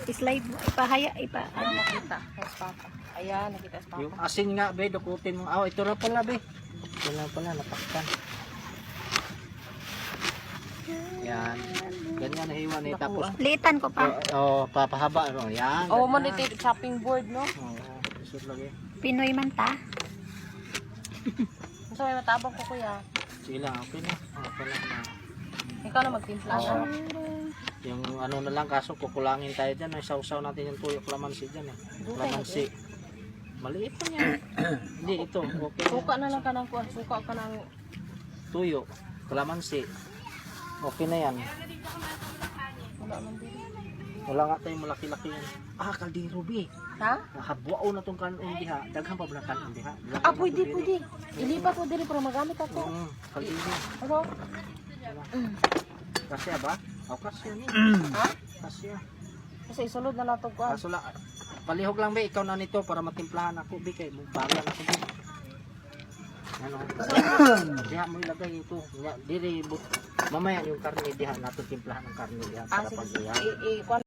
Slide mo. Ipahaya. Ano nakita? Mas papa. Ayan, nakita sa papa. Yung asin nga, be, dukutin mo. Oh, ito na pala, be. Ito na pala, napaktan. Yan. Ganyan nahiwa ni tapos. Litan ko pa. Papahaba. Ano, yan. Oh, man ganyan. ito chopping board, no? Oo, isot lagi. Pinoy man ta. Gusto may matabang ko, kuya. Sige lang, okay na. Okay lang na. Ikaw na magtimpla na. Yung ano na lang, kaso kukulangin tayo dyan. Ay, sausaw natin yung tuyo, kalamansi dyan eh. Kalamansi. Maliit lang yan. Hindi, ito. Okay. Suka na lang ka ng kuha. Suka ka ng... Tuyo, kalamansi. Okay na yan. Wala man din. Wala nga tayong malaki-laki yan. Ah, kaldero, be. Ha? Habuao na itong kanon diha. Daghan pa ba na kanon diha? Ah, pwede. Ilipat mo din para magamit ako. Kaldero. Ano? Kasya ba? O, kasya ni. Ha? Kasya. Kasi isulod na nato ko. Kaso lang, palihog lang, be. Ikaw na nito para matimplahan ako, be. Kaya bahala na ako, be. Ano? Diha mo ilagay ito. Diri, mamaya yung karne diha. Nato timplahan ng karne diha. Ah, Para sige. pag diha.